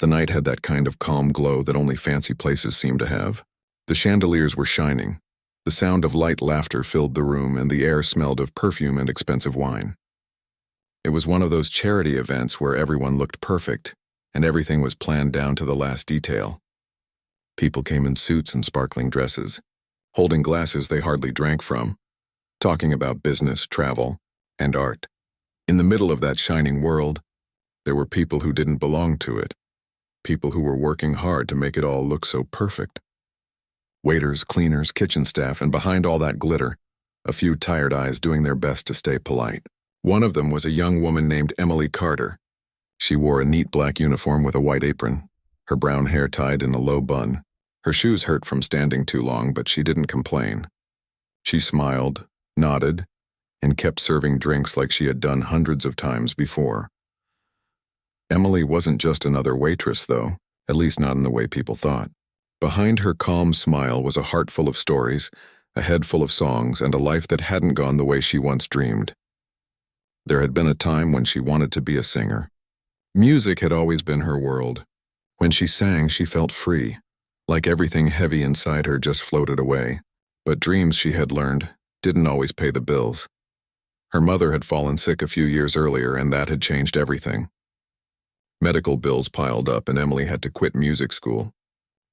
The night had that kind of calm glow that only fancy places seem to have. The chandeliers were shining. The sound of light laughter filled the room, and the air smelled of perfume and expensive wine. It was one of those charity events where everyone looked perfect, and everything was planned down to the last detail. People came in suits and sparkling dresses, holding glasses they hardly drank from, talking about business, travel, and art. In the middle of that shining world, there were people who didn't belong to it, people who were working hard to make it all look so perfect. Waiters, cleaners, kitchen staff, and behind all that glitter, a few tired eyes doing their best to stay polite. One of them was a young woman named Emily Carter. She wore a neat black uniform with a white apron, her brown hair tied in a low bun. Her shoes hurt from standing too long, but she didn't complain. She smiled, nodded, and kept serving drinks like she had done hundreds of times before. Emily wasn't just another waitress, though, at least not in the way people thought. Behind her calm smile was a heart full of stories, a head full of songs, and a life that hadn't gone the way she once dreamed. There had been a time when she wanted to be a singer. Music had always been her world. When she sang, she felt free, like everything heavy inside her just floated away. But dreams, she had learned, didn't always pay the bills. Her mother had fallen sick a few years earlier, and that had changed everything. Medical bills piled up, and Emily had to quit music school.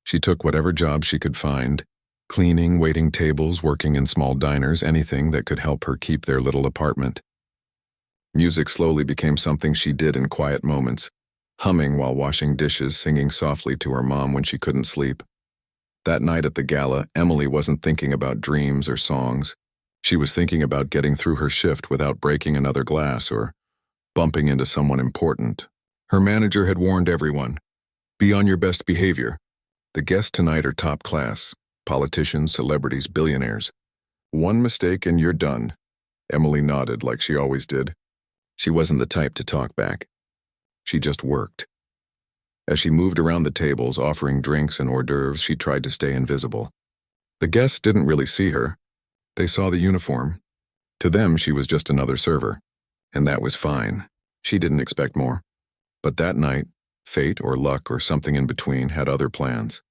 She took whatever job she could find, cleaning, waiting tables, working in small diners, anything that could help her keep their little apartment. Music slowly became something she did in quiet moments, humming while washing dishes, singing softly to her mom when she couldn't sleep. That night at the gala, Emily wasn't thinking about dreams or songs. She was thinking about getting through her shift without breaking another glass or bumping into someone important. Her manager had warned everyone, "Be on your best behavior. The guests tonight are top class, politicians, celebrities, billionaires. One mistake and you're done." Emily nodded like she always did. She wasn't the type to talk back. She just worked. As she moved around the tables, offering drinks and hors d'oeuvres, she tried to stay invisible. The guests didn't really see her. They saw the uniform. To them, she was just another server. And that was fine. She didn't expect more. But that night, fate or luck or something in between had other plans.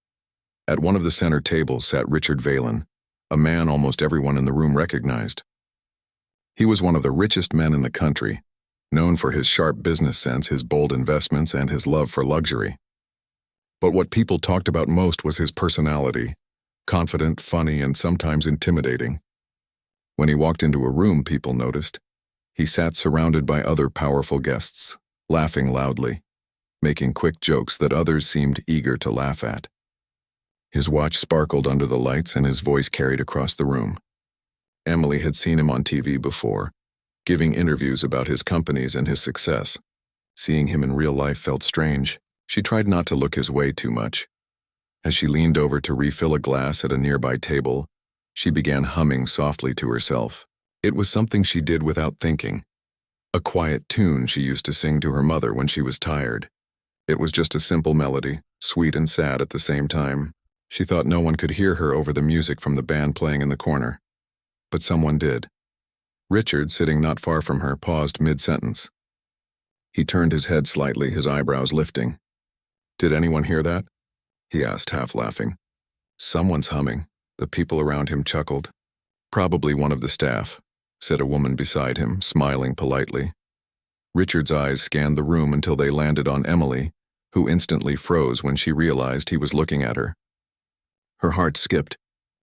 At one of the center tables sat Richard Valen, a man almost everyone in the room recognized. He was one of the richest men in the country, known for his sharp business sense, his bold investments, and his love for luxury. But what people talked about most was his personality, confident, funny, and sometimes intimidating. When he walked into a room, people noticed. He sat surrounded by other powerful guests, laughing loudly, making quick jokes that others seemed eager to laugh at. His watch sparkled under the lights and his voice carried across the room. Emily had seen him on TV before, giving interviews about his companies and his success. Seeing him in real life felt strange. She tried not to look his way too much. As she leaned over to refill a glass at a nearby table, she began humming softly to herself. It was something she did without thinking. A quiet tune she used to sing to her mother when she was tired. It was just a simple melody, sweet and sad at the same time. She thought no one could hear her over the music from the band playing in the corner. But someone did. Richard, sitting not far from her, paused mid-sentence. He turned his head slightly, his eyebrows lifting. "Did anyone hear that?" he asked, half laughing. "Someone's humming." The people around him chuckled. "Probably one of the staff," said a woman beside him, smiling politely. Richard's eyes scanned the room until they landed on Emily, who instantly froze when she realized he was looking at her. Her heart skipped.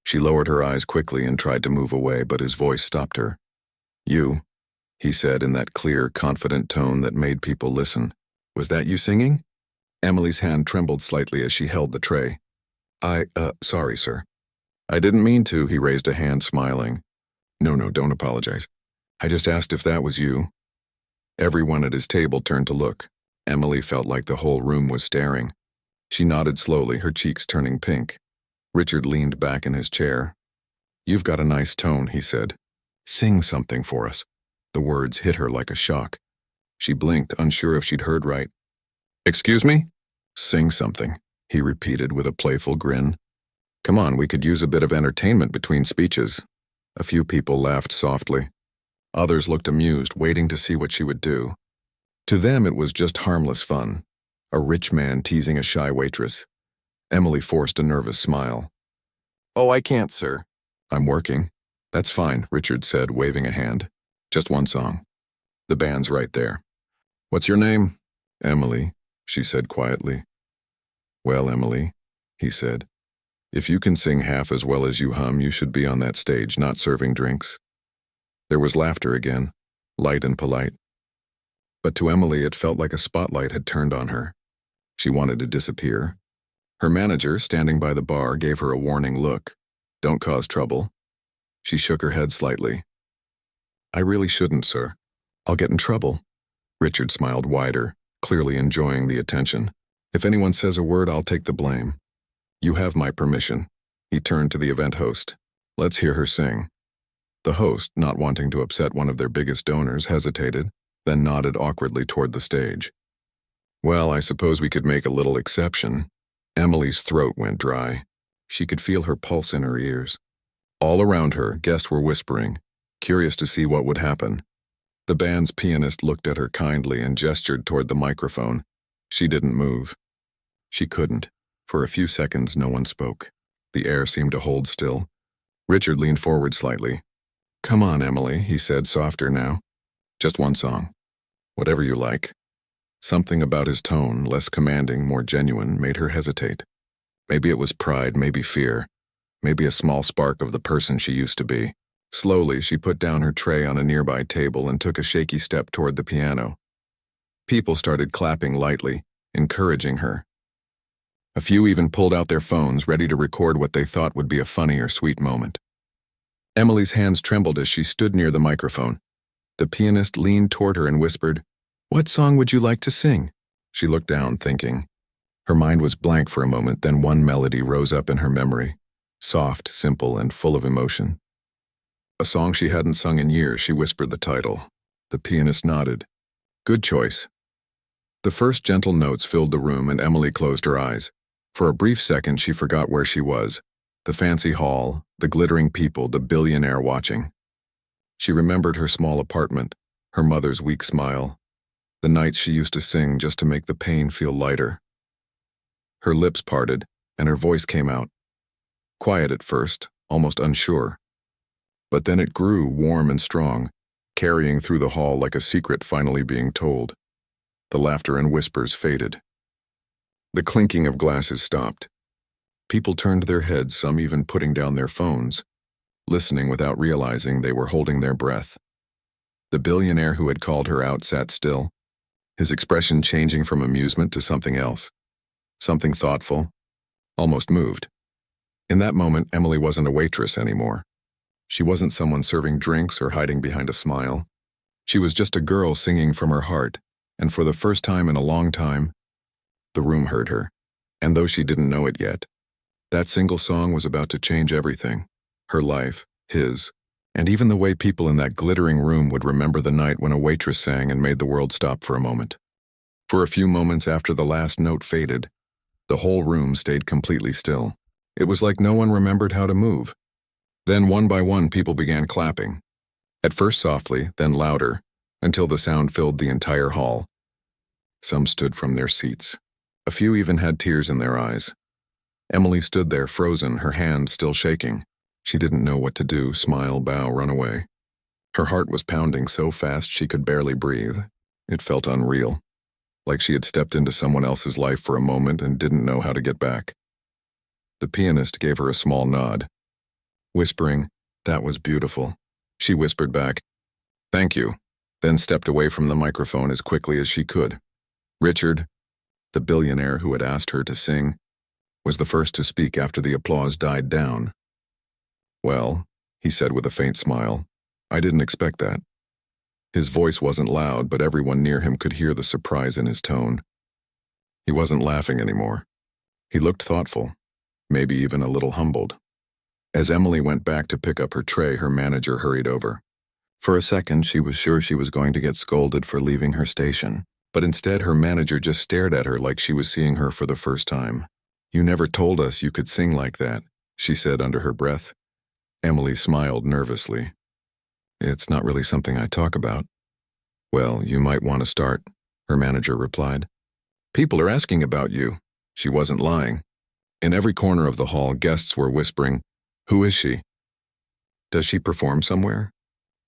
She lowered her eyes quickly and tried to move away, but his voice stopped her. "You," he said in that clear, confident tone that made people listen. "Was that you singing?" Emily's hand trembled slightly as she held the tray. Sorry, sir." "I didn't mean to," he raised a hand, smiling. No, don't apologize. I just asked if that was you." Everyone at his table turned to look. Emily felt like the whole room was staring. She nodded slowly, her cheeks turning pink. Richard leaned back in his chair. "You've got a nice tone," he said. "Sing something for us." The words hit her like a shock. She blinked, unsure if she'd heard right. "Excuse me?" "Sing something," he repeated with a playful grin. "Come on, we could use a bit of entertainment between speeches." A few people laughed softly. Others looked amused, waiting to see what she would do. To them, it was just harmless fun. A rich man teasing a shy waitress. Emily forced a nervous smile. "Oh, I can't, sir." "I'm working." "That's fine," Richard said, waving a hand. "Just one song. The band's right there." "What's your name?" "Emily," she said quietly. "Well, Emily," he said, "if you can sing half as well as you hum, you should be on that stage, not serving drinks." There was laughter again, light and polite. But to Emily it felt like a spotlight had turned on her. She wanted to disappear. Her manager, standing by the bar, gave her a warning look. "Don't cause trouble." She shook her head slightly. "I really shouldn't, sir. I'll get in trouble." Richard smiled wider, clearly enjoying the attention. "If anyone says a word, I'll take the blame." "You have my permission." He turned to the event host. "Let's hear her sing." The host, not wanting to upset one of their biggest donors, hesitated, then nodded awkwardly toward the stage. "Well, I suppose we could make a little exception." Emily's throat went dry. She could feel her pulse in her ears. All around her, guests were whispering, curious to see what would happen. The band's pianist looked at her kindly and gestured toward the microphone. She didn't move. She couldn't. For a few seconds, no one spoke. The air seemed to hold still. Richard leaned forward slightly. "Come on, Emily," he said, softer now. "Just one song. Whatever you like." Something about his tone, less commanding, more genuine, made her hesitate. Maybe it was pride, maybe fear. Maybe a small spark of the person she used to be. Slowly, she put down her tray on a nearby table and took a shaky step toward the piano. People started clapping lightly, encouraging her. A few even pulled out their phones, ready to record what they thought would be a funny or sweet moment. Emily's hands trembled as she stood near the microphone. The pianist leaned toward her and whispered, "What song would you like to sing?" She looked down, thinking. Her mind was blank for a moment, then one melody rose up in her memory. Soft, simple, and full of emotion. A song she hadn't sung in years, she whispered the title. The pianist nodded. "Good choice." The first gentle notes filled the room and Emily closed her eyes. For a brief second she forgot where she was. The fancy hall, the glittering people, the billionaire watching. She remembered her small apartment, her mother's weak smile, the nights she used to sing just to make the pain feel lighter. Her lips parted, and her voice came out. Quiet at first, almost unsure. But then it grew warm and strong, carrying through the hall like a secret finally being told. The laughter and whispers faded. The clinking of glasses stopped. People turned their heads, some even putting down their phones, listening without realizing they were holding their breath. The billionaire who had called her out sat still, his expression changing from amusement to something else. Something thoughtful, almost moved. In that moment, Emily wasn't a waitress anymore. She wasn't someone serving drinks or hiding behind a smile. She was just a girl singing from her heart, and for the first time in a long time, the room heard her. And though she didn't know it yet, that single song was about to change everything. Her life, his, and even the way people in that glittering room would remember the night when a waitress sang and made the world stop for a moment. For a few moments after the last note faded, the whole room stayed completely still. It was like no one remembered how to move. Then one by one people began clapping. At first softly, then louder, until the sound filled the entire hall. Some stood from their seats. A few even had tears in their eyes. Emily stood there frozen, her hand still shaking. She didn't know what to do, smile, bow, run away. Her heart was pounding so fast she could barely breathe. It felt unreal, like she had stepped into someone else's life for a moment and didn't know how to get back. The pianist gave her a small nod. Whispering, "That was beautiful," she whispered back, "Thank you," then stepped away from the microphone as quickly as she could. Richard, the billionaire who had asked her to sing, was the first to speak after the applause died down. "Well," he said with a faint smile, "I didn't expect that." His voice wasn't loud, but everyone near him could hear the surprise in his tone. He wasn't laughing anymore. He looked thoughtful, maybe even a little humbled. As Emily went back to pick up her tray, her manager hurried over. For a second, she was sure she was going to get scolded for leaving her station, but instead her manager just stared at her like she was seeing her for the first time. "You never told us you could sing like that," she said under her breath. Emily smiled nervously. "It's not really something I talk about." "Well, you might want to start," her manager replied. People are asking about you." She wasn't lying. In every corner of the hall, guests were whispering, "Who is she? Does she perform somewhere?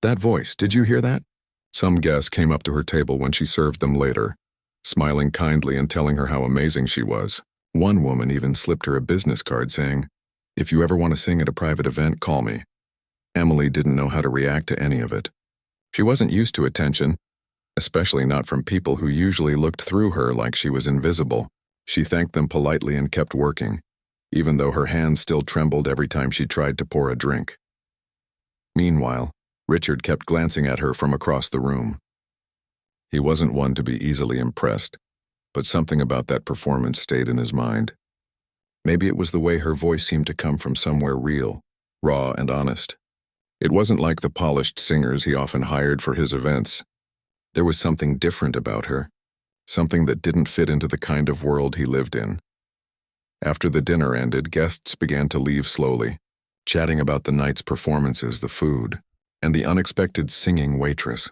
That voice, did you hear that?" Some guest came up to her table when she served them later, smiling kindly and telling her how amazing she was. One woman even slipped her a business card saying, "If you ever want to sing at a private event, call me." Emily didn't know how to react to any of it. She wasn't used to attention, especially not from people who usually looked through her like she was invisible. She thanked them politely and kept working, even though her hands still trembled every time she tried to pour a drink. Meanwhile, Richard kept glancing at her from across the room. He wasn't one to be easily impressed, but something about that performance stayed in his mind. Maybe it was the way her voice seemed to come from somewhere real, raw and honest. It wasn't like the polished singers he often hired for his events. There was something different about her, something that didn't fit into the kind of world he lived in. After the dinner ended, guests began to leave slowly, chatting about the night's performances, the food, and the unexpected singing waitress.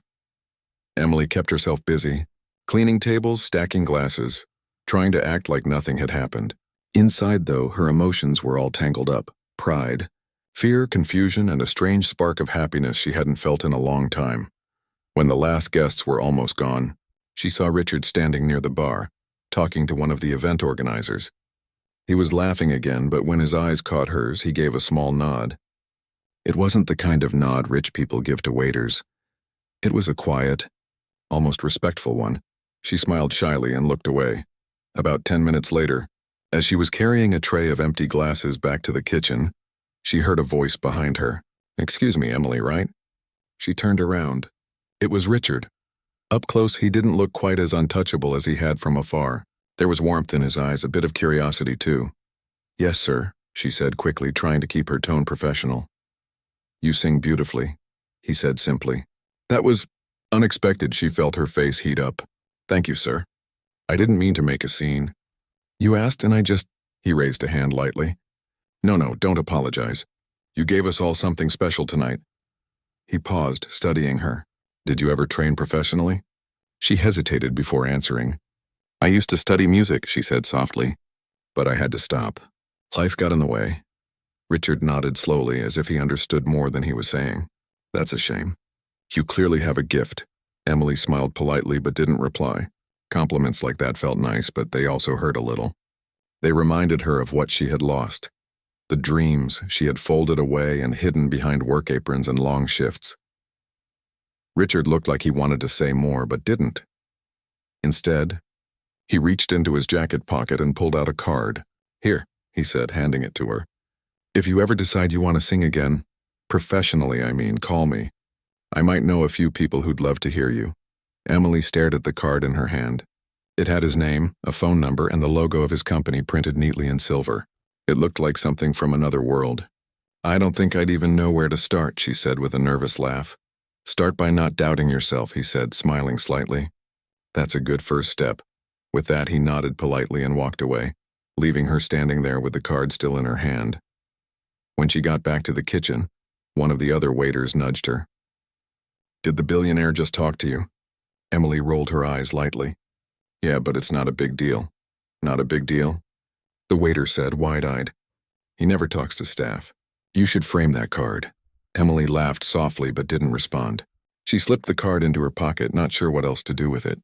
Emily kept herself busy, cleaning tables, stacking glasses, trying to act like nothing had happened. Inside, though, her emotions were all tangled up: pride, fear, confusion, and a strange spark of happiness she hadn't felt in a long time. When the last guests were almost gone, she saw Richard standing near the bar, talking to one of the event organizers. He was laughing again, but when his eyes caught hers, he gave a small nod. It wasn't the kind of nod rich people give to waiters. It was a quiet, almost respectful one. She smiled shyly and looked away. About 10 minutes later, as she was carrying a tray of empty glasses back to the kitchen, she heard a voice behind her. "Excuse me, Emily, right?" She turned around. It was Richard. Up close, he didn't look quite as untouchable as he had from afar. There was warmth in his eyes, a bit of curiosity too. "Yes, sir," she said quickly, trying to keep her tone professional. "You sing beautifully," he said simply. That was unexpected. She felt her face heat up. "Thank you, sir. I didn't mean to make a scene. You asked and He raised a hand lightly. No, don't apologize. You gave us all something special tonight." He paused, studying her. "Did you ever train professionally?" She hesitated before answering. "I used to study music," she said softly, "but I had to stop. Life got in the way." Richard nodded slowly, as if he understood more than he was saying. "That's a shame. You clearly have a gift." Emily smiled politely but didn't reply. Compliments like that felt nice, but they also hurt a little. They reminded her of what she had lost, the dreams she had folded away and hidden behind work aprons and long shifts. Richard looked like he wanted to say more, but didn't. Instead, he reached into his jacket pocket and pulled out a card. "Here," he said, handing it to her. "If you ever decide you want to sing again, professionally, I mean, call me. I might know a few people who'd love to hear you." Emily stared at the card in her hand. It had his name, a phone number, and the logo of his company printed neatly in silver. It looked like something from another world. "I don't think I'd even know where to start," she said with a nervous laugh. "Start by not doubting yourself," he said, smiling slightly. "That's a good first step." With that, he nodded politely and walked away, leaving her standing there with the card still in her hand. When she got back to the kitchen, one of the other waiters nudged her. "Did the billionaire just talk to you?" Emily rolled her eyes lightly. "Yeah, but it's not a big deal." "Not a big deal?" The waiter said, wide-eyed. "He never talks to staff. You should frame that card." Emily laughed softly but didn't respond. She slipped the card into her pocket, not sure what else to do with it.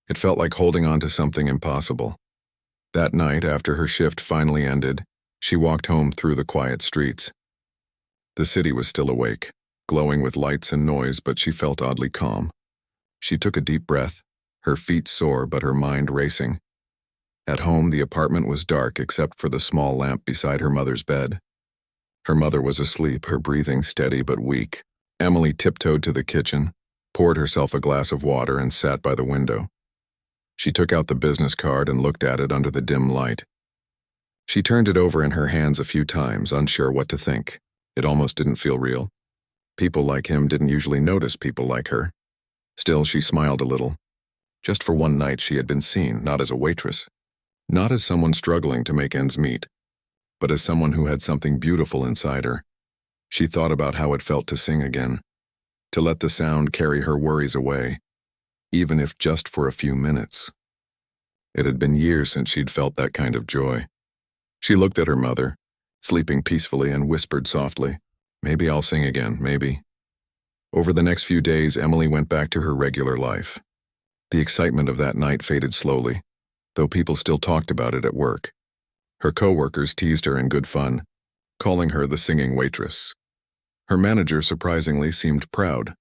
It felt like holding on to something impossible. That night, after her shift finally ended, she walked home through the quiet streets. The city was still awake, glowing with lights and noise, but she felt oddly calm. She took a deep breath, her feet sore but her mind racing. At home, the apartment was dark except for the small lamp beside her mother's bed. Her mother was asleep, her breathing steady but weak. Emily tiptoed to the kitchen, poured herself a glass of water, and sat by the window. She took out the business card and looked at it under the dim light. She turned it over in her hands a few times, unsure what to think. It almost didn't feel real. People like him didn't usually notice people like her. Still, she smiled a little. Just for one night she had been seen, not as a waitress, not as someone struggling to make ends meet, but as someone who had something beautiful inside her. She thought about how it felt to sing again, to let the sound carry her worries away, even if just for a few minutes. It had been years since she'd felt that kind of joy. She looked at her mother, sleeping peacefully, and whispered softly, "Maybe I'll sing again, maybe." Over the next few days, Emily went back to her regular life. The excitement of that night faded slowly, though people still talked about it at work. Her co-workers teased her in good fun, calling her the singing waitress. Her manager surprisingly seemed proud,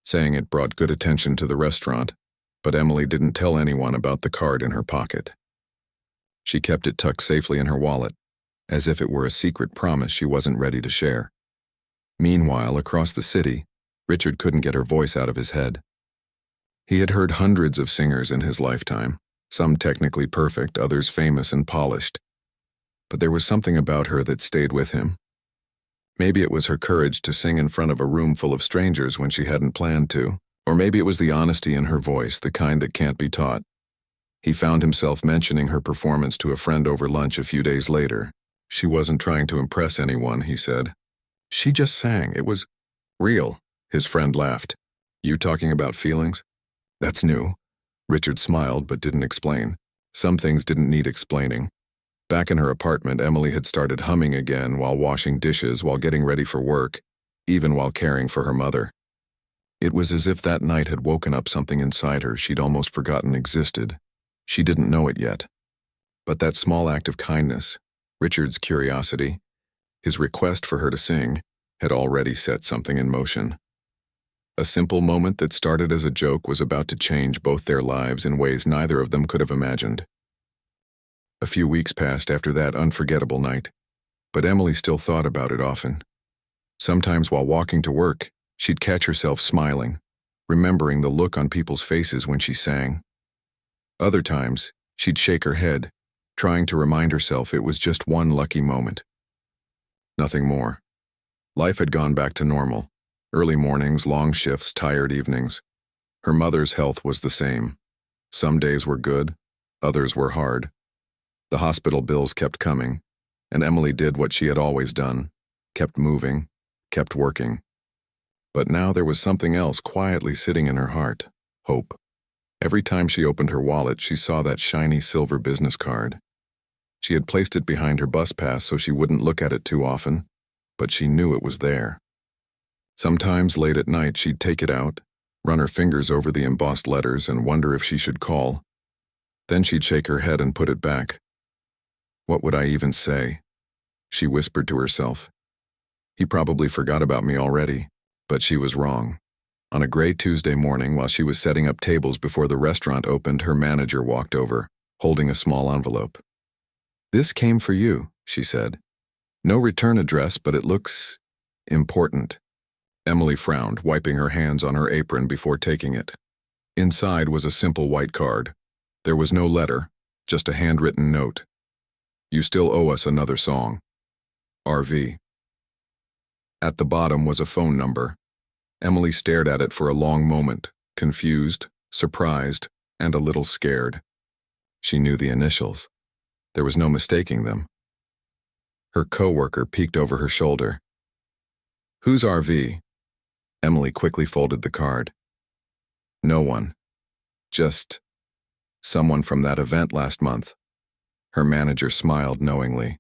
saying it brought good attention to the restaurant, but Emily didn't tell anyone about the card in her pocket. She kept it tucked safely in her wallet, as if it were a secret promise she wasn't ready to share. Meanwhile, across the city, Richard couldn't get her voice out of his head. He had heard hundreds of singers in his lifetime, some technically perfect, others famous and polished. But there was something about her that stayed with him. Maybe it was her courage to sing in front of a room full of strangers when she hadn't planned to, or maybe it was the honesty in her voice, the kind that can't be taught. He found himself mentioning her performance to a friend over lunch a few days later. She wasn't trying to impress anyone, he said. She just sang. It was real. His friend laughed. You talking about feelings? That's new. Richard smiled but didn't explain. Some things didn't need explaining. Back in her apartment, Emily had started humming again while washing dishes, while getting ready for work, even while caring for her mother. It was as if that night had woken up something inside her she'd almost forgotten existed. She didn't know it yet. But that small act of kindness, Richard's curiosity, his request for her to sing, had already set something in motion. A simple moment that started as a joke was about to change both their lives in ways neither of them could have imagined. A few weeks passed after that unforgettable night, but Emily still thought about it often. Sometimes while walking to work, she'd catch herself smiling, remembering the look on people's faces when she sang. Other times, she'd shake her head, trying to remind herself it was just one lucky moment. Nothing more. Life had gone back to normal. Early mornings, long shifts, tired evenings. Her mother's health was the same. Some days were good, others were hard. The hospital bills kept coming, and Emily did what she had always done, kept moving, kept working. But now there was something else quietly sitting in her heart, hope. Every time she opened her wallet, she saw that shiny silver business card. She had placed it behind her bus pass so she wouldn't look at it too often, but she knew it was there. Sometimes late at night, she'd take it out, run her fingers over the embossed letters, and wonder if she should call. Then she'd shake her head and put it back. What would I even say? She whispered to herself. He probably forgot about me already, but she was wrong. On a gray Tuesday morning, while she was setting up tables before the restaurant opened, her manager walked over, holding a small envelope. This came for you, she said. No return address, but it looks important. Emily frowned, wiping her hands on her apron before taking it. Inside was a simple white card. There was no letter, just a handwritten note. You still owe us another song. RV. At the bottom was a phone number. Emily stared at it for a long moment, confused, surprised, and a little scared. She knew the initials. There was no mistaking them. Her co-worker peeked over her shoulder. Who's RV? Emily quickly folded the card. No one. Just someone from that event last month. Her manager smiled knowingly.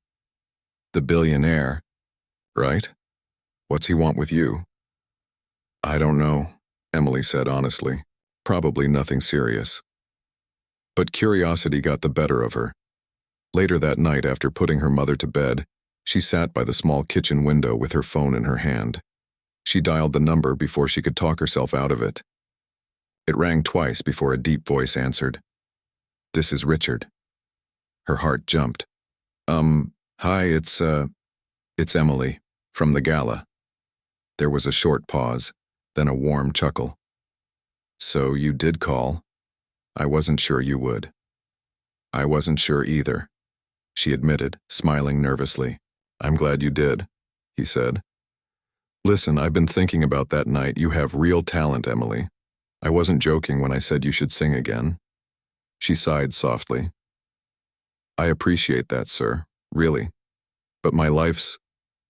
The billionaire, right? What's he want with you? I don't know, Emily said honestly. Probably nothing serious. But curiosity got the better of her. Later that night, after putting her mother to bed, she sat by the small kitchen window with her phone in her hand. She dialed the number before she could talk herself out of it. It rang twice before a deep voice answered. This is Richard. Her heart jumped. Hi, it's Emily, from the gala. There was a short pause, then a warm chuckle. So you did call. I wasn't sure you would. I wasn't sure either, she admitted, smiling nervously. I'm glad you did, he said. Listen, I've been thinking about that night. You have real talent, Emily. I wasn't joking when I said you should sing again. She sighed softly. I appreciate that, sir, really. But my life's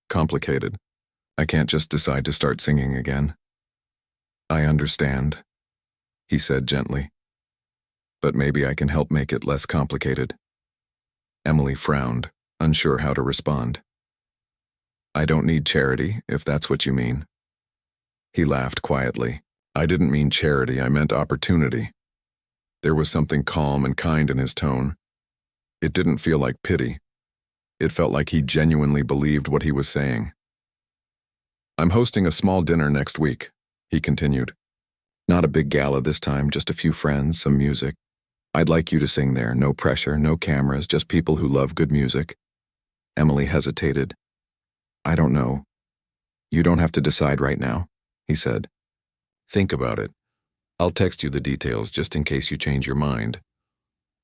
complicated. I can't just decide to start singing again. I understand, he said gently. but maybe I can help make it less complicated. Emily frowned, unsure how to respond. I don't need charity, if that's what you mean. He laughed quietly. I didn't mean charity, I meant opportunity. There was something calm and kind in his tone. It didn't feel like pity. It felt like he genuinely believed what he was saying. I'm hosting a small dinner next week, he continued. Not a big gala this time, just a few friends, some music. I'd like you to sing there, no pressure, no cameras, just people who love good music. Emily hesitated. I don't know. You don't have to decide right now, he said. Think about it. I'll text you the details just in case you change your mind.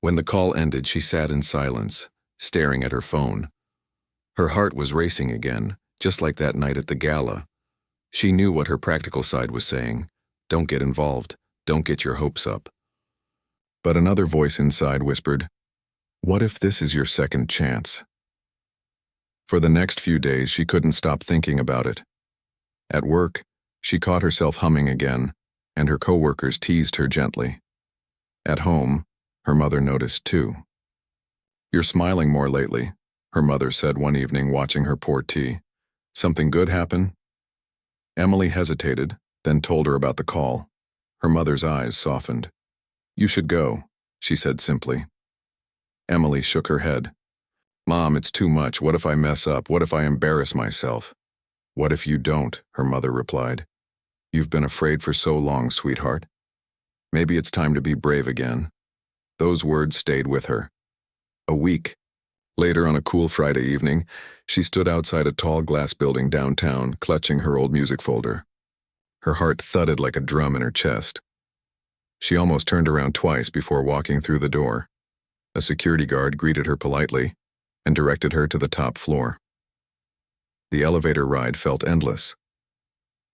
When the call ended, she sat in silence, staring at her phone. Her heart was racing again, just like that night at the gala. She knew what her practical side was saying. Don't get involved. Don't get your hopes up. But another voice inside whispered, what if this is your second chance? For the next few days, she couldn't stop thinking about it. At work, she caught herself humming again, and her coworkers teased her gently. At home, her mother noticed too. You're smiling more lately, her mother said one evening watching her pour tea. Something good happen? Emily hesitated, then told her about the call. Her mother's eyes softened. You should go, she said simply. Emily shook her head. Mom, it's too much. What if I mess up? What if I embarrass myself? What if you don't? Her mother replied. You've been afraid for so long, sweetheart. Maybe it's time to be brave again. Those words stayed with her. A week. Later on a cool Friday evening, she stood outside a tall glass building downtown, clutching her old music folder. Her heart thudded like a drum in her chest. She almost turned around twice before walking through the door. A security guard greeted her politely and directed her to the top floor. The elevator ride felt endless.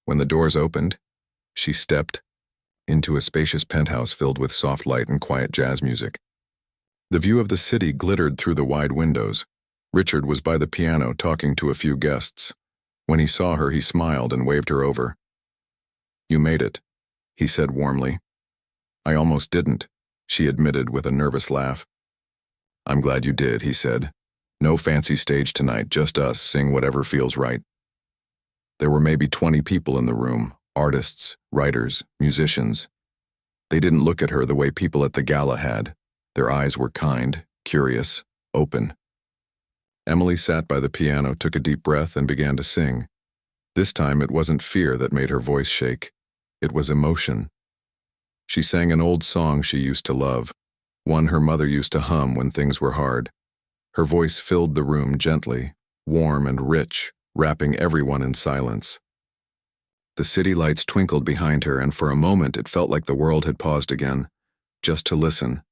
When the doors opened, she stepped into a spacious penthouse filled with soft light and quiet jazz music. The view of the city glittered through the wide windows. Richard was by the piano talking to a few guests. When he saw her, he smiled and waved her over. You made it, he said warmly. I almost didn't, she admitted with a nervous laugh. I'm glad you did, he said. No fancy stage tonight, just us, sing whatever feels right. There were maybe 20 people in the room, artists, writers, musicians. They didn't look at her the way people at the gala had. Their eyes were kind, curious, open. Emily sat by the piano, took a deep breath, and began to sing. This time it wasn't fear that made her voice shake. It was emotion. She sang an old song she used to love, one her mother used to hum when things were hard. Her voice filled the room gently, warm and rich, wrapping everyone in silence. The city lights twinkled behind her, and for a moment it felt like the world had paused again, just to listen.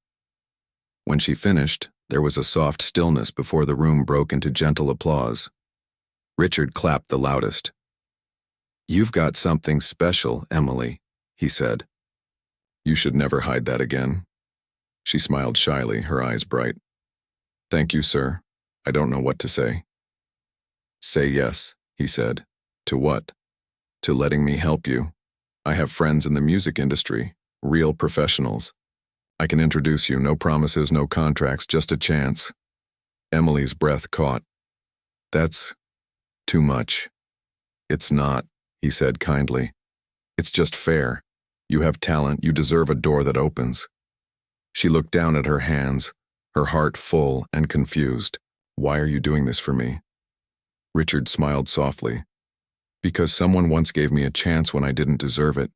When she finished, there was a soft stillness before the room broke into gentle applause. Richard clapped the loudest. You've got something special, Emily, he said. You should never hide that again. She smiled shyly, her eyes bright. Thank you, sir. I don't know what to say. Say yes, he said. To what? To letting me help you. I have friends in the music industry, real professionals. I can introduce you, no promises, no contracts, just a chance. Emily's breath caught. That's too much. It's not, he said kindly. It's just fair. You have talent, you deserve a door that opens. She looked down at her hands, her heart full and confused. Why are you doing this for me? Richard smiled softly. Because someone once gave me a chance when I didn't deserve it.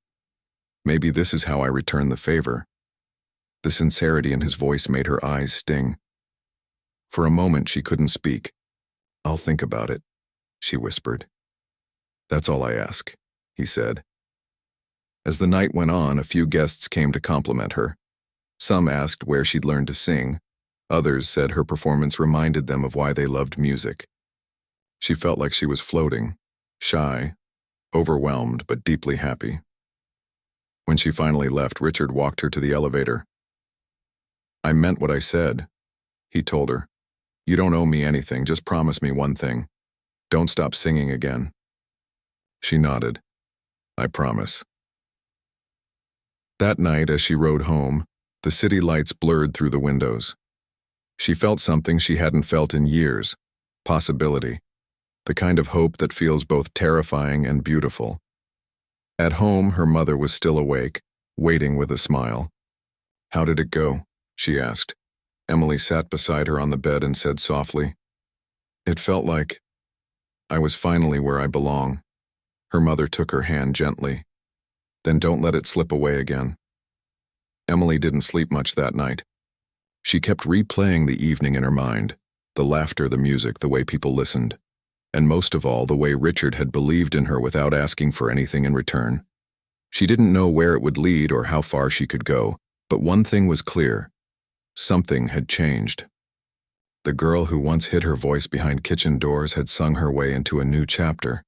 Maybe this is how I return the favor. The sincerity in his voice made her eyes sting. For a moment she couldn't speak. I'll think about it, she whispered. That's all I ask, he said. As the night went on, a few guests came to compliment her. Some asked where she'd learned to sing. Others said her performance reminded them of why they loved music. She felt like she was floating, shy, overwhelmed, but deeply happy. When she finally left, Richard walked her to the elevator. I meant what I said, he told her. You don't owe me anything, just promise me one thing. Don't stop singing again. She nodded. I promise. That night, as she rode home, The city lights blurred through the windows. She felt something she hadn't felt in years, possibility, the kind of hope that feels both terrifying and beautiful. At home, her mother was still awake, waiting with a smile. "How did it go?" she asked. Emily sat beside her on the bed and said softly, "It felt like I was finally where I belong." Her mother took her hand gently. "Then don't let it slip away again." Emily didn't sleep much that night. She kept replaying the evening in her mind, the laughter, the music, the way people listened, and most of all, the way Richard had believed in her without asking for anything in return. She didn't know where it would lead or how far she could go, but one thing was clear. Something had changed. The girl who once hid her voice behind kitchen doors had sung her way into a new chapter,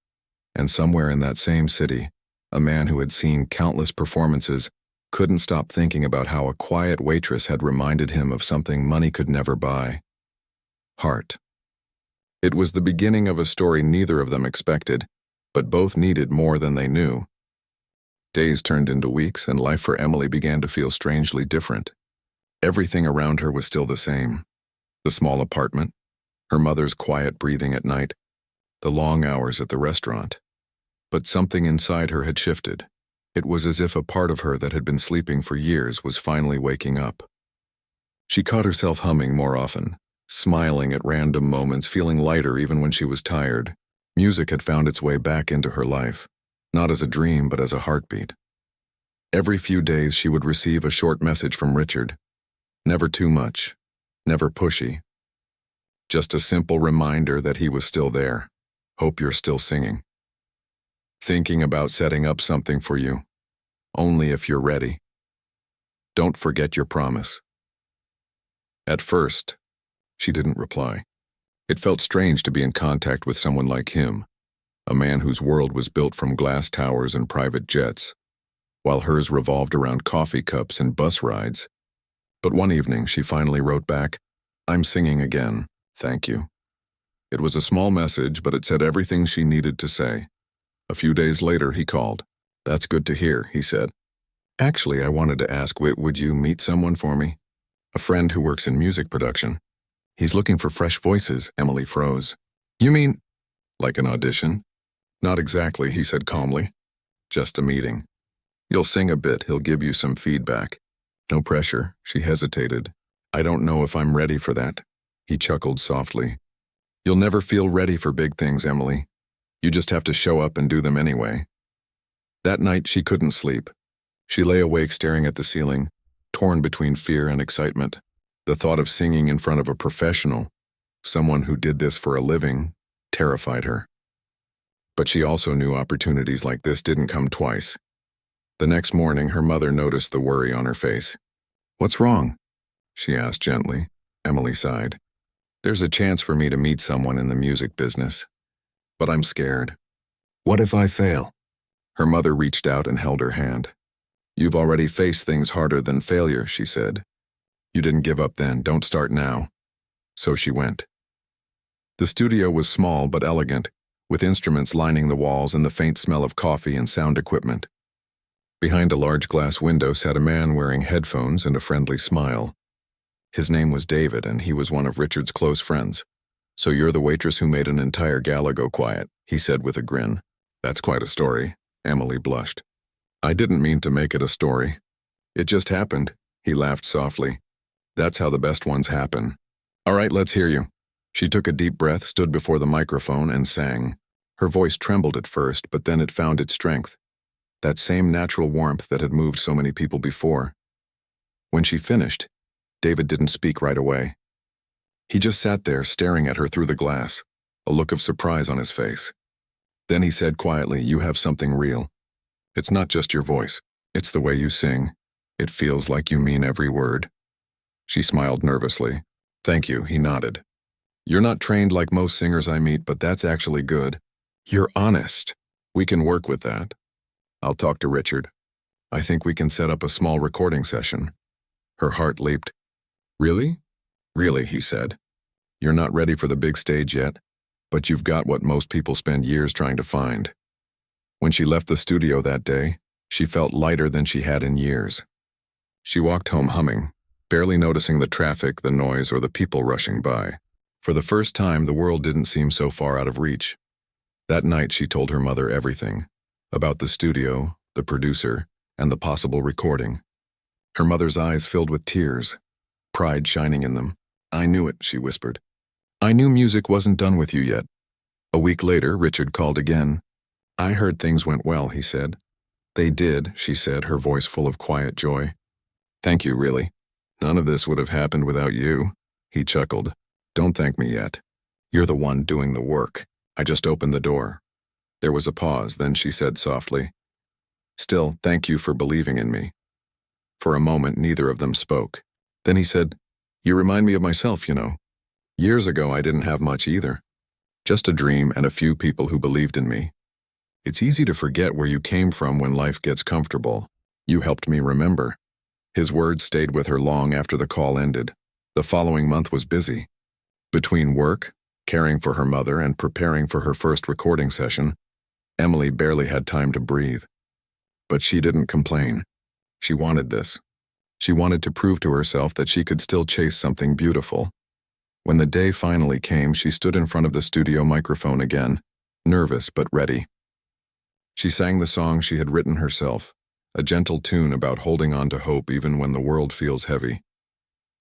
and somewhere in that same city, a man who had seen countless performances couldn't stop thinking about how a quiet waitress had reminded him of something money could never buy: heart. It was the beginning of a story neither of them expected, but both needed more than they knew. Days turned into weeks, and life for Emily began to feel strangely different. Everything around her was still the same. The small apartment, her mother's quiet breathing at night, the long hours at the restaurant. But something inside her had shifted. It was as if a part of her that had been sleeping for years was finally waking up. She caught herself humming more often, smiling at random moments, feeling lighter even when she was tired. Music had found its way back into her life, not as a dream but as a heartbeat. Every few days she would receive a short message from Richard. Never too much, never pushy. Just a simple reminder that he was still there. "Hope you're still singing. Thinking about setting up something for you. Only if you're ready. Don't forget your promise." At first, she didn't reply. It felt strange to be in contact with someone like him, a man whose world was built from glass towers and private jets, while hers revolved around coffee cups and bus rides. But one evening, she finally wrote back, "I'm singing again, thank you." It was a small message, but it said everything she needed to say. A few days later, he called. "That's good to hear," he said. "Actually, I wanted to ask, would you meet someone for me? A friend who works in music production. He's looking for fresh voices." Emily froze. "You mean, like an audition?" "Not exactly," he said calmly. "Just a meeting. You'll sing a bit, he'll give you some feedback. No pressure." She hesitated. "I don't know if I'm ready for that." He chuckled softly. "You'll never feel ready for big things, Emily. You just have to show up and do them anyway." That night, she couldn't sleep. She lay awake staring at the ceiling, torn between fear and excitement. The thought of singing in front of a professional, someone who did this for a living, terrified her. But she also knew opportunities like this didn't come twice. The next morning, her mother noticed the worry on her face. "What's wrong?" she asked gently. Emily sighed. "There's a chance for me to meet someone in the music business. But I'm scared. What if I fail?" Her mother reached out and held her hand. "You've already faced things harder than failure," she said. "You didn't give up then, don't start now." So she went. The studio was small but elegant, with instruments lining the walls and the faint smell of coffee and sound equipment. Behind a large glass window sat a man wearing headphones and a friendly smile. His name was David, and he was one of Richard's close friends. "So you're the waitress who made an entire gala go quiet," he said with a grin. "That's quite a story." Emily blushed. "I didn't mean to make it a story. It just happened." He laughed softly. "That's how the best ones happen. All right, let's hear you." She took a deep breath, stood before the microphone, and sang. Her voice trembled at first, but then it found its strength. That same natural warmth that had moved so many people before. When she finished, David didn't speak right away. He just sat there staring at her through the glass, a look of surprise on his face. Then he said quietly, "You have something real. It's not just your voice. It's the way you sing. It feels like you mean every word." She smiled nervously. "Thank you," he nodded. "You're not trained like most singers I meet, but that's actually good. You're honest. We can work with that. I'll talk to Richard. I think we can set up a small recording session." Her heart leaped. "Really?" "Really," he said. "You're not ready for the big stage yet, but you've got what most people spend years trying to find." When she left the studio that day, she felt lighter than she had in years. She walked home humming, barely noticing the traffic, the noise, or the people rushing by. For the first time, the world didn't seem so far out of reach. That night, she told her mother everything, about the studio, the producer, and the possible recording. Her mother's eyes filled with tears, pride shining in them. "I knew it," she whispered. "I knew music wasn't done with you yet." A week later, Richard called again. "I heard things went well," he said. "They did," she said, her voice full of quiet joy. "Thank you, really. None of this would have happened without you." He chuckled. "Don't thank me yet. You're the one doing the work. I just opened the door." There was a pause, then she said softly, "Still, thank you for believing in me." For a moment, neither of them spoke. Then he said, "You remind me of myself, you know. Years ago, I didn't have much either. Just a dream and a few people who believed in me. It's easy to forget where you came from when life gets comfortable. You helped me remember." His words stayed with her long after the call ended. The following month was busy. Between work, caring for her mother, and preparing for her first recording session, Emily barely had time to breathe. But she didn't complain. She wanted this. She wanted to prove to herself that she could still chase something beautiful. When the day finally came, she stood in front of the studio microphone again, nervous but ready. She sang the song she had written herself, a gentle tune about holding on to hope even when the world feels heavy.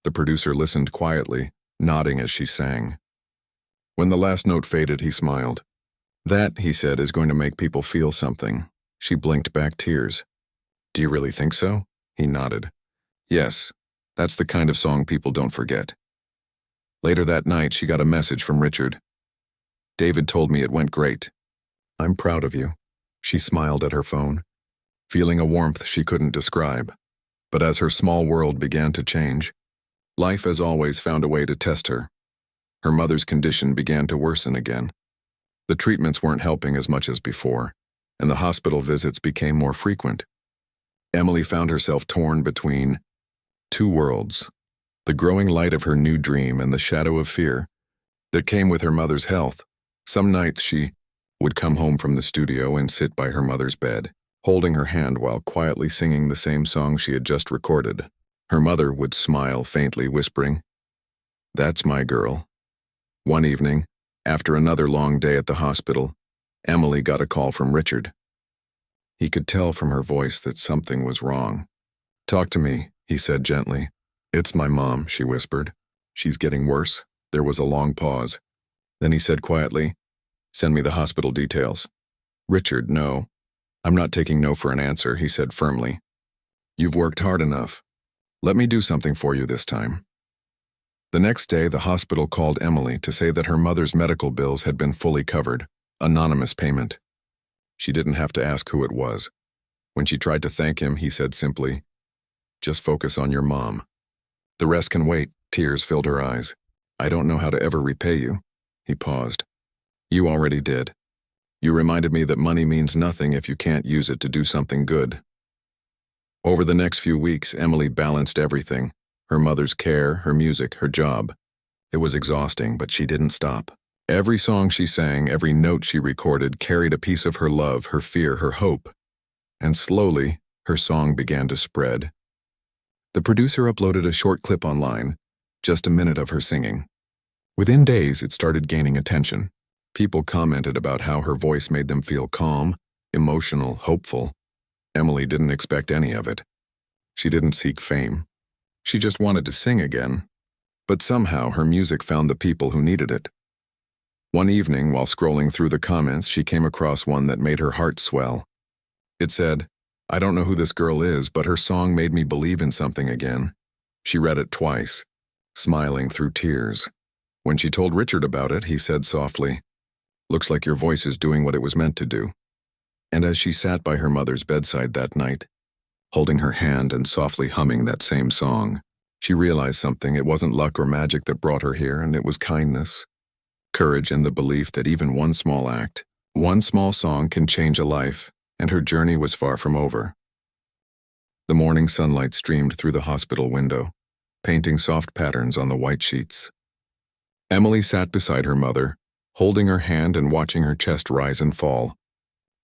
The producer listened quietly, nodding as she sang. When the last note faded, he smiled. "That," he said, "is going to make people feel something." She blinked back tears. "Do you really think so?" He nodded. "Yes, that's the kind of song people don't forget." Later that night, she got a message from Richard. "David told me it went great. I'm proud of you." She smiled at her phone, feeling a warmth she couldn't describe. But as her small world began to change, life as always found a way to test her. Her mother's condition began to worsen again. The treatments weren't helping as much as before, and the hospital visits became more frequent. Emily found herself torn between two worlds, the growing light of her new dream and the shadow of fear that came with her mother's health. Some nights she would come home from the studio and sit by her mother's bed, holding her hand while quietly singing the same song she had just recorded. Her mother would smile faintly, whispering, "That's my girl." One evening, after another long day at the hospital, Emily got a call from Richard. He could tell from her voice that something was wrong. "Talk to me," he said gently. "It's my mom," she whispered. "She's getting worse." There was a long pause. Then he said quietly, "Send me the hospital details." "Richard, no. I'm not taking no for an answer," he said firmly. "You've worked hard enough. Let me do something for you this time." The next day, the hospital called Emily to say that her mother's medical bills had been fully covered, anonymous payment. She didn't have to ask who it was. When she tried to thank him, he said simply, "Just focus on your mom. The rest can wait." Tears filled her eyes. "I don't know how to ever repay you." He paused. "You already did. You reminded me that money means nothing if you can't use it to do something good." Over the next few weeks, Emily balanced everything: her mother's care, her music, her job. It was exhausting, but she didn't stop. Every song she sang, every note she recorded carried a piece of her love, her fear, her hope. And slowly, her song began to spread. The producer uploaded a short clip online, just a minute of her singing. Within days, it started gaining attention. People commented about how her voice made them feel calm, emotional, hopeful. Emily didn't expect any of it. She didn't seek fame. She just wanted to sing again. But somehow her music found the people who needed it. One evening, while scrolling through the comments, she came across one that made her heart swell. It said, "I don't know who this girl is, but her song made me believe in something again." She read it twice, smiling through tears. When she told Richard about it, he said softly, "Looks like your voice is doing what it was meant to do." And as she sat by her mother's bedside that night, holding her hand and softly humming that same song, she realized something. It wasn't luck or magic that brought her here, and it was kindness, courage, and the belief that even one small act, one small song can change a life, and her journey was far from over. The morning sunlight streamed through the hospital window, painting soft patterns on the white sheets. Emily sat beside her mother, holding her hand and watching her chest rise and fall.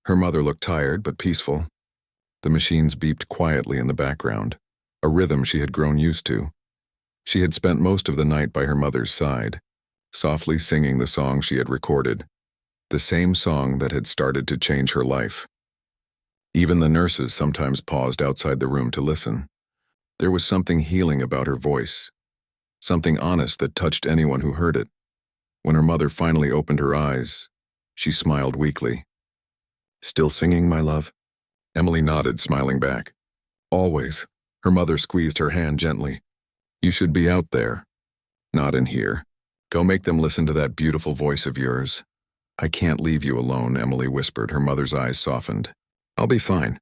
Her mother looked tired but peaceful. The machines beeped quietly in the background. a rhythm she had grown used to. She had spent most of the night by her mother's side, softly singing the song she had recorded, the same song that had started to change her life. Even the nurses sometimes paused outside the room to listen. There was something healing about her voice, something honest that touched anyone who heard it. When her mother finally opened her eyes, she smiled weakly. "Still singing, my love?" Emily nodded, smiling back. "Always." Her mother squeezed her hand gently. "You should be out there, not in here. Go make them listen to that beautiful voice of yours." "I can't leave you alone," Emily whispered. Her mother's eyes softened. "I'll be fine.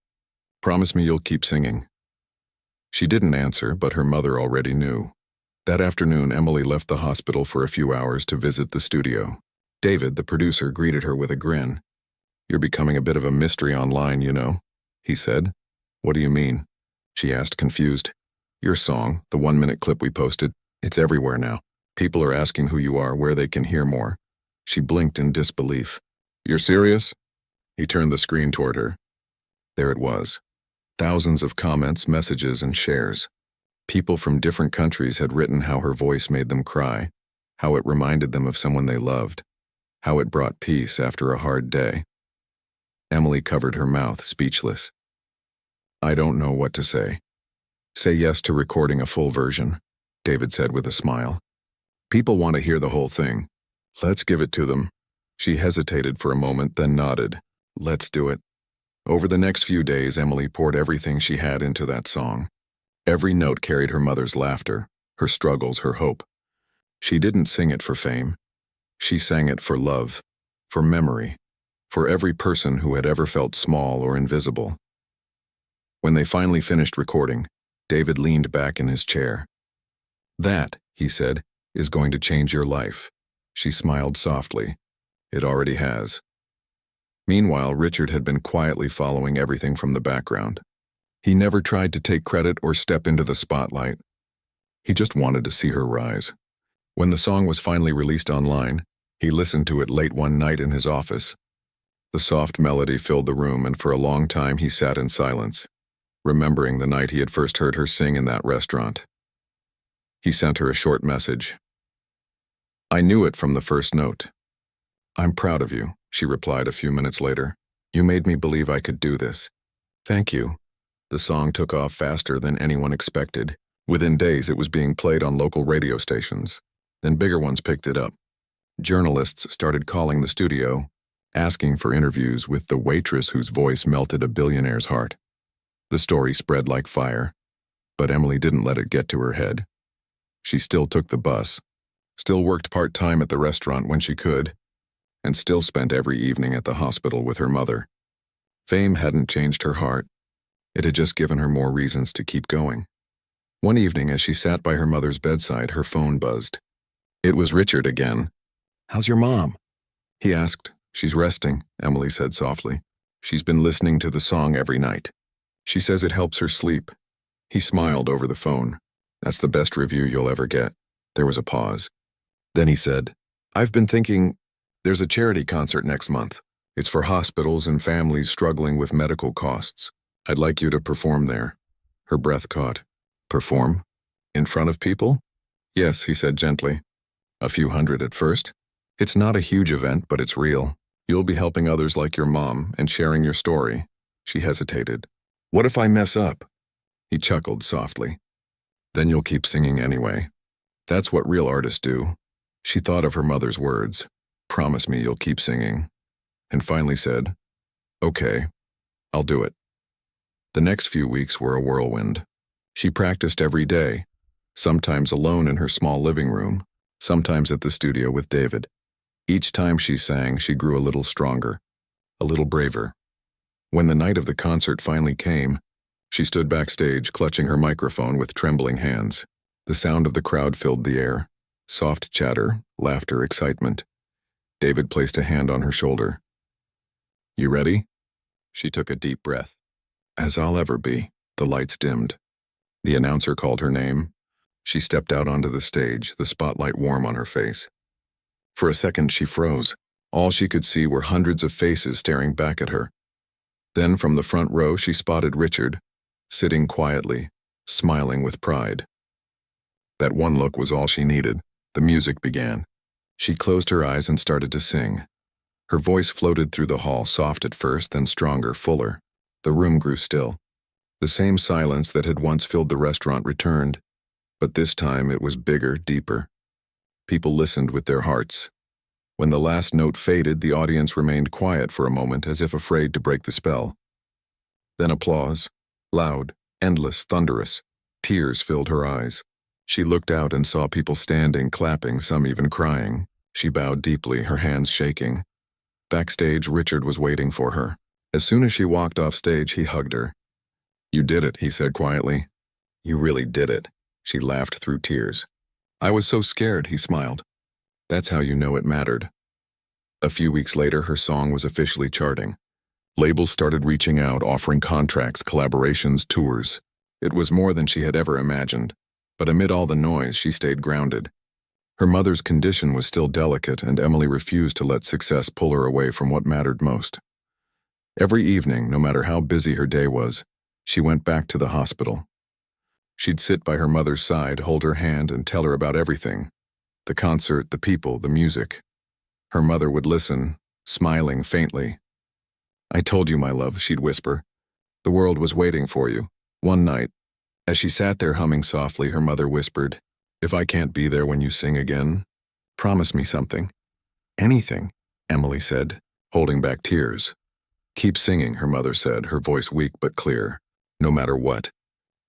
Promise me you'll keep singing." She didn't answer, but her mother already knew. That afternoon, Emily left the hospital for a few hours to visit the studio. David, the producer, greeted her with a grin. "You're becoming a bit of a mystery online, you know," he said. "What do you mean?" she asked, confused. "Your song, the 1-minute clip we posted, it's everywhere now. People are asking who you are, where they can hear more." She blinked in disbelief. "You're serious?" He turned the screen toward her. There it was. Thousands of comments, messages, and shares. People from different countries had written how her voice made them cry, how it reminded them of someone they loved, how it brought peace after a hard day. Emily covered her mouth, speechless. "I don't know what to say." "Say yes to recording a full version," David said with a smile. "People want to hear the whole thing. Let's give it to them." She hesitated for a moment, then nodded. "Let's do it." Over the next few days, Emily poured everything she had into that song. Every note carried her mother's laughter, her struggles, her hope. She didn't sing it for fame. She sang it for love, for memory, for every person who had ever felt small or invisible. When they finally finished recording, David leaned back in his chair. "That," he said, "is going to change your life." She smiled softly. "It already has." Meanwhile, Richard had been quietly following everything from the background. He never tried to take credit or step into the spotlight. He just wanted to see her rise. When the song was finally released online, he listened to it late one night in his office. The soft melody filled the room, and for a long time he sat in silence, remembering the night he had first heard her sing in that restaurant. He sent her a short message. "I knew it from the first note." "I'm proud of you," she replied a few minutes later. "You made me believe I could do this." "Thank you." The song took off faster than anyone expected. Within days, it was being played on local radio stations. Then bigger ones picked it up. Journalists started calling the studio, asking for interviews with the waitress whose voice melted a billionaire's heart. The story spread like fire, but Emily didn't let it get to her head. She still took the bus, still worked part-time at the restaurant when she could, and still spent every evening at the hospital with her mother. Fame hadn't changed her heart. It had just given her more reasons to keep going. One evening, as she sat by her mother's bedside, her phone buzzed. It was Richard again. "How's your mom?" he asked. "She's resting," Emily said softly. "She's been listening to the song every night. She says it helps her sleep." He smiled over the phone. "That's the best review you'll ever get." There was a pause. Then he said, "I've been thinking, there's a charity concert next month. It's for hospitals and families struggling with medical costs. I'd like you to perform there." Her breath caught. "Perform? In front of people?" "Yes," he said gently. "A few hundred at first. It's not a huge event, but it's real. You'll be helping others like your mom and sharing your story." She hesitated. "What if I mess up?" He chuckled softly. "Then you'll keep singing anyway. That's what real artists do." She thought of her mother's words. "Promise me you'll keep singing." And finally said, "Okay, I'll do it." The next few weeks were a whirlwind. She practiced every day, sometimes alone in her small living room, sometimes at the studio with David. Each time she sang, she grew a little stronger, a little braver. When the night of the concert finally came, she stood backstage, clutching her microphone with trembling hands. The sound of the crowd filled the air. Soft chatter, laughter, excitement. David placed a hand on her shoulder. "You ready?" She took a deep breath. "As I'll ever be." The lights dimmed. The announcer called her name. She stepped out onto the stage, the spotlight warm on her face. For a second, she froze. All she could see were hundreds of faces staring back at her. Then, from the front row, she spotted Richard, sitting quietly, smiling with pride. That one look was all she needed. The music began. She closed her eyes and started to sing. Her voice floated through the hall, soft at first, then stronger, fuller. The room grew still. The same silence that had once filled the restaurant returned, but this time it was bigger, deeper. People listened with their hearts. When the last note faded, the audience remained quiet for a moment, as if afraid to break the spell. Then applause, loud, endless, thunderous. Tears filled her eyes. She looked out and saw people standing, clapping, some even crying. She bowed deeply, her hands shaking. Backstage, Richard was waiting for her. As soon as she walked off stage, he hugged her. "You did it," he said quietly. "You really did it." She laughed through tears. "I was so scared," he smiled. "That's how you know it mattered." A few weeks later, her song was officially charting. Labels started reaching out, offering contracts, collaborations, tours. It was more than she had ever imagined. But amid all the noise, she stayed grounded. Her mother's condition was still delicate, and Emily refused to let success pull her away from what mattered most. Every evening, no matter how busy her day was, she went back to the hospital. She'd sit by her mother's side, hold her hand, and tell her about everything. The concert, the people, the music. Her mother would listen, smiling faintly. "I told you, my love," she'd whisper. "The world was waiting for you." One night, as she sat there humming softly, her mother whispered, "If I can't be there when you sing again, promise me something." "Anything," Emily said, holding back tears. "Keep singing," her mother said, her voice weak but clear. "No matter what.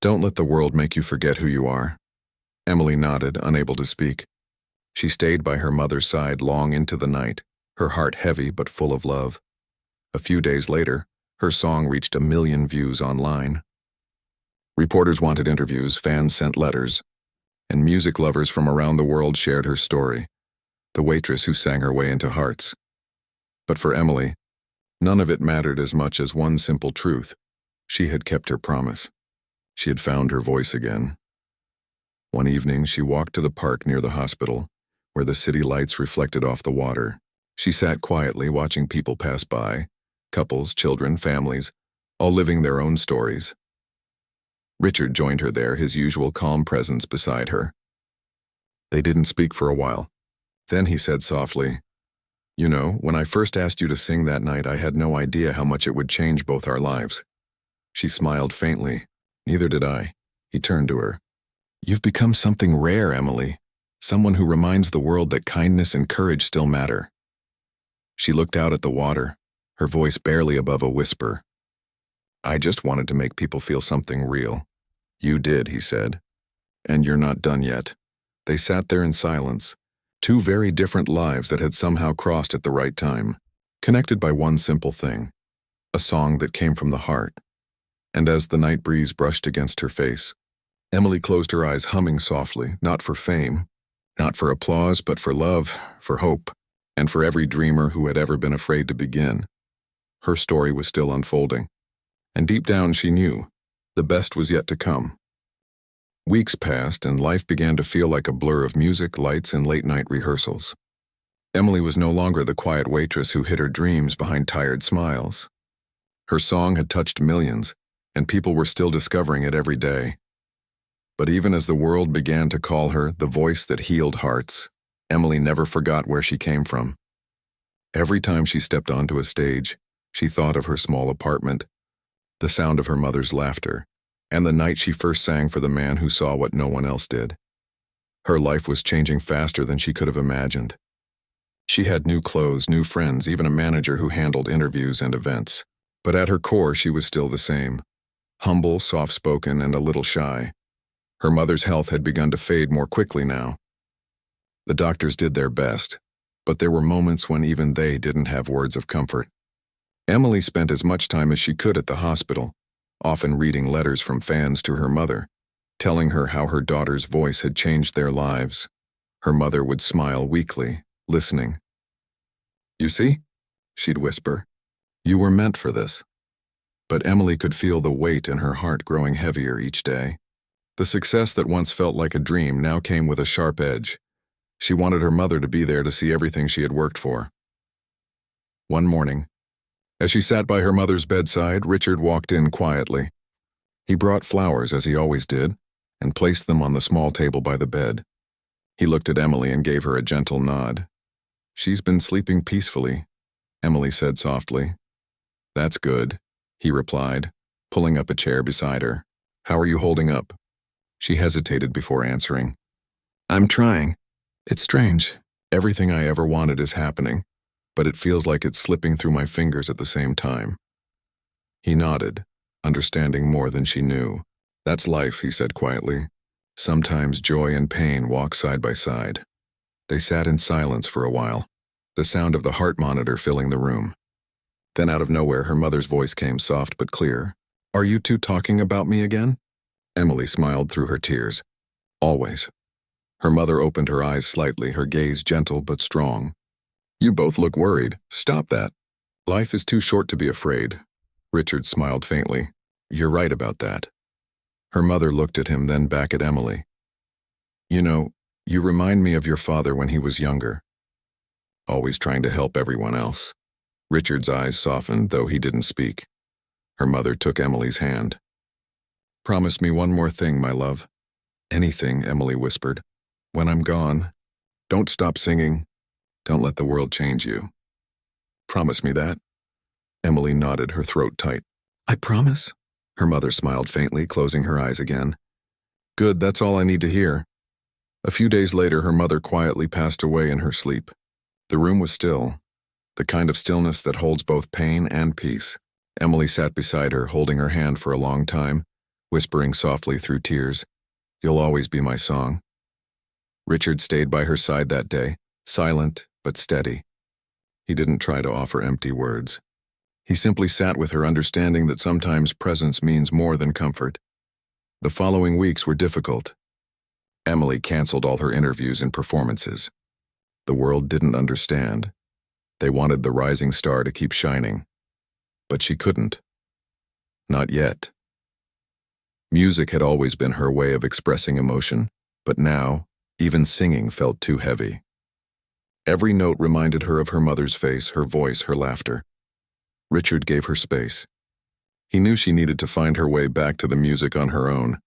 Don't let the world make you forget who you are." Emily nodded, unable to speak. She stayed by her mother's side long into the night, her heart heavy but full of love. A few days later, her song reached 1 million views online. Reporters wanted interviews, fans sent letters, and music lovers from around the world shared her story, the waitress who sang her way into hearts. But for Emily, none of it mattered as much as one simple truth. She had kept her promise. She had found her voice again. One evening, she walked to the park near the hospital, where the city lights reflected off the water. She sat quietly watching people pass by, couples, children, families, all living their own stories. Richard joined her there, his usual calm presence beside her. They didn't speak for a while. Then he said softly, "You know, when I first asked you to sing that night, I had no idea how much it would change both our lives." She smiled faintly. "Neither did I." He turned to her. "You've become something rare, Emily. Someone who reminds the world that kindness and courage still matter." She looked out at the water, her voice barely above a whisper. "I just wanted to make people feel something real." "You did," he said. "And you're not done yet." They sat there in silence, two very different lives that had somehow crossed at the right time, connected by one simple thing, a song that came from the heart. And as the night breeze brushed against her face, Emily closed her eyes, humming softly, not for fame, not for applause, but for love, for hope, and for every dreamer who had ever been afraid to begin. Her story was still unfolding, and deep down she knew the best was yet to come. Weeks passed, and life began to feel like a blur of music, lights, and late-night rehearsals. Emily was no longer the quiet waitress who hid her dreams behind tired smiles. Her song had touched millions, and people were still discovering it every day. But even as the world began to call her the voice that healed hearts, Emily never forgot where she came from. Every time she stepped onto a stage, she thought of her small apartment, the sound of her mother's laughter, and the night she first sang for the man who saw what no one else did. Her life was changing faster than she could have imagined. She had new clothes, new friends, even a manager who handled interviews and events. But at her core, she was still the same. Humble, soft-spoken, and a little shy. Her mother's health had begun to fade more quickly now. The doctors did their best, but there were moments when even they didn't have words of comfort. Emily spent as much time as she could at the hospital, often reading letters from fans to her mother, telling her how her daughter's voice had changed their lives. Her mother would smile weakly, listening. "You see?" she'd whisper. "You were meant for this." But Emily could feel the weight in her heart growing heavier each day. The success that once felt like a dream now came with a sharp edge. She wanted her mother to be there to see everything she had worked for. One morning, as she sat by her mother's bedside, Richard walked in quietly. He brought flowers as he always did and placed them on the small table by the bed. He looked at Emily and gave her a gentle nod. "She's been sleeping peacefully," Emily said softly. "That's good," he replied, pulling up a chair beside her. "How are you holding up?" She hesitated before answering. "I'm trying. It's strange. Everything I ever wanted is happening, but it feels like it's slipping through my fingers at the same time." He nodded, understanding more than she knew. "That's life," he said quietly. "Sometimes joy and pain walk side by side." They sat in silence for a while, the sound of the heart monitor filling the room. Then out of nowhere, her mother's voice came soft but clear. "Are you two talking about me again?" Emily smiled through her tears. "Always." Her mother opened her eyes slightly, her gaze gentle but strong. "You both look worried. Stop that. Life is too short to be afraid." Richard smiled faintly. "You're right about that." Her mother looked at him, then back at Emily. "You know, you remind me of your father when he was younger. Always trying to help everyone else." Richard's eyes softened, though he didn't speak. Her mother took Emily's hand. "Promise me one more thing, my love." "Anything," Emily whispered. "When I'm gone, don't stop singing. Don't let the world change you. Promise me that." Emily nodded, her throat tight. "I promise." Her mother smiled faintly, closing her eyes again. "Good, that's all I need to hear." A few days later, her mother quietly passed away in her sleep. The room was still, the kind of stillness that holds both pain and peace. Emily sat beside her, holding her hand for a long time, whispering softly through tears, "You'll always be my song." Richard stayed by her side that day, silent but steady. He didn't try to offer empty words. He simply sat with her, understanding that sometimes presence means more than comfort. The following weeks were difficult. Emily canceled all her interviews and performances. The world didn't understand. They wanted the rising star to keep shining. But she couldn't. Not yet. Music had always been her way of expressing emotion, but now, even singing felt too heavy. Every note reminded her of her mother's face, her voice, her laughter. Richard gave her space. He knew she needed to find her way back to the music on her own.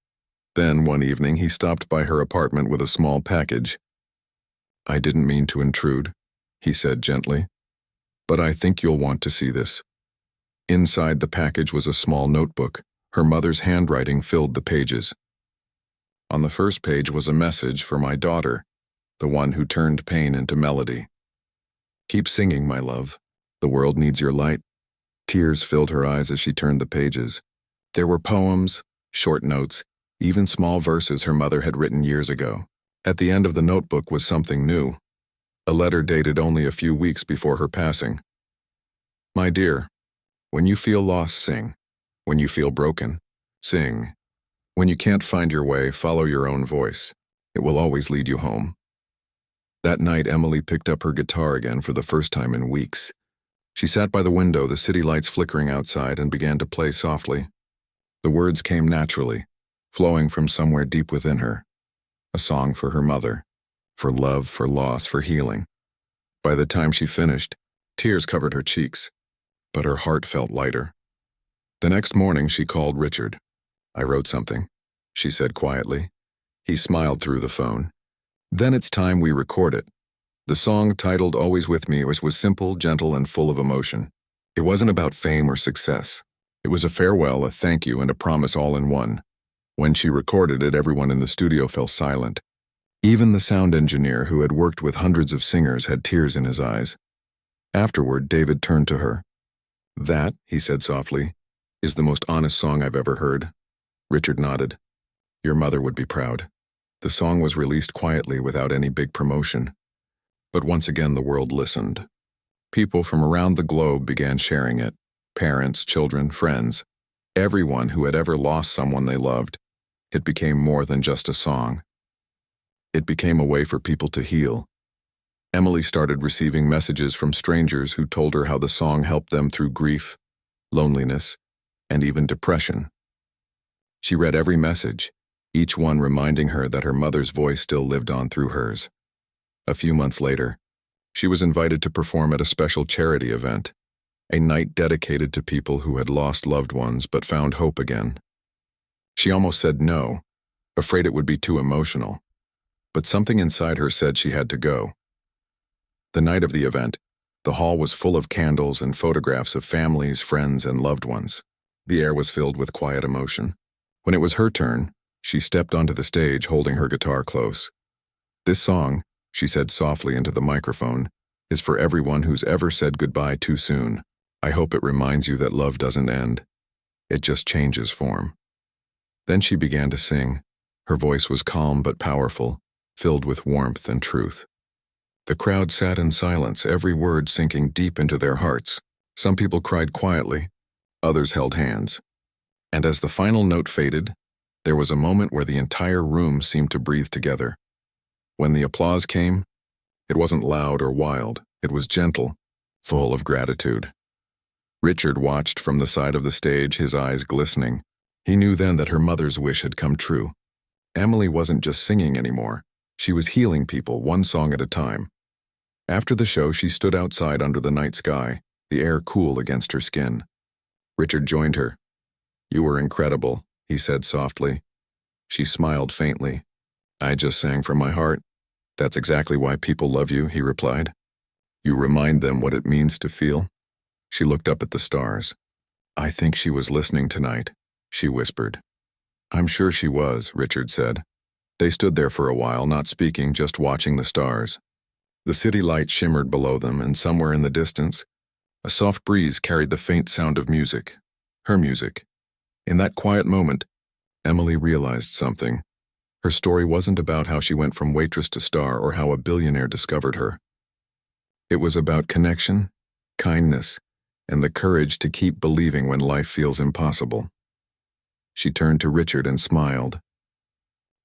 Then, one evening, he stopped by her apartment with a small package. "I didn't mean to intrude," he said gently, "but I think you'll want to see this." Inside the package was a small notebook. Her mother's handwriting filled the pages. On the first page was a message for my daughter, the one who turned pain into melody. "Keep singing, my love. The world needs your light." Tears filled her eyes as she turned the pages. There were poems, short notes, even small verses her mother had written years ago. At the end of the notebook was something new, a letter dated only a few weeks before her passing. "My dear, when you feel lost, sing. When you feel broken, sing. When you can't find your way, follow your own voice. It will always lead you home." That night, Emily picked up her guitar again for the first time in weeks. She sat by the window, the city lights flickering outside, and began to play softly. The words came naturally, flowing from somewhere deep within her. A song for her mother, for love, for loss, for healing. By the time she finished, tears covered her cheeks, but her heart felt lighter. The next morning, she called Richard. "I wrote something," she said quietly. He smiled through the phone. "Then it's time we record it." The song, titled Always With Me, was simple, gentle, and full of emotion. It wasn't about fame or success. It was a farewell, a thank you, and a promise all in one. When she recorded it, everyone in the studio fell silent. Even the sound engineer, who had worked with hundreds of singers, had tears in his eyes. Afterward, David turned to her. "That," he said softly, "is the most honest song I've ever heard." Richard nodded. "Your mother would be proud." The song was released quietly without any big promotion. But once again, the world listened. People from around the globe began sharing it. Parents, children, friends. Everyone who had ever lost someone they loved. It became more than just a song. It became a way for people to heal. Emily started receiving messages from strangers who told her how the song helped them through grief, loneliness, and even depression. She read every message, each one reminding her that her mother's voice still lived on through hers. A few months later, she was invited to perform at a special charity event, a night dedicated to people who had lost loved ones but found hope again. She almost said no, afraid it would be too emotional. But something inside her said she had to go. The night of the event, the hall was full of candles and photographs of families, friends, and loved ones. The air was filled with quiet emotion. When it was her turn, she stepped onto the stage holding her guitar close. "This song," she said softly into the microphone, "is for everyone who's ever said goodbye too soon. I hope it reminds you that love doesn't end. It just changes form." Then she began to sing. Her voice was calm but powerful, filled with warmth and truth. The crowd sat in silence, every word sinking deep into their hearts. Some people cried quietly, others held hands. And as the final note faded, there was a moment where the entire room seemed to breathe together. When the applause came, it wasn't loud or wild, it was gentle, full of gratitude. Richard watched from the side of the stage, his eyes glistening. He knew then that her mother's wish had come true. Emily wasn't just singing anymore. She was healing people, one song at a time. After the show, she stood outside under the night sky, the air cool against her skin. Richard joined her. "You were incredible," he said softly. She smiled faintly. "I just sang from my heart." "That's exactly why people love you," he replied. "You remind them what it means to feel." She looked up at the stars. "I think she was listening tonight," she whispered. "I'm sure she was," Richard said. They stood there for a while, not speaking, just watching the stars. The city light shimmered below them, and somewhere in the distance, a soft breeze carried the faint sound of music. Her music. In that quiet moment, Emily realized something. Her story wasn't about how she went from waitress to star or how a billionaire discovered her. It was about connection, kindness, and the courage to keep believing when life feels impossible. She turned to Richard and smiled.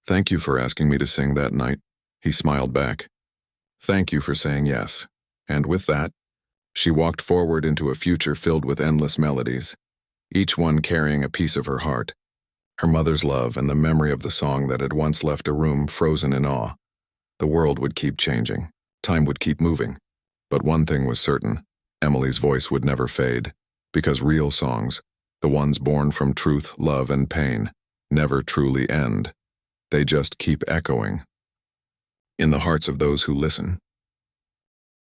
"Thank you for asking me to sing that night," he smiled back. "Thank you for saying yes." And with that, she walked forward into a future filled with endless melodies, each one carrying a piece of her heart, her mother's love and the memory of the song that had once left a room frozen in awe. The world would keep changing, time would keep moving, but one thing was certain: Emily's voice would never fade, because real songs, the ones born from truth, love, and pain, never truly end. They just keep echoing in the hearts of those who listen.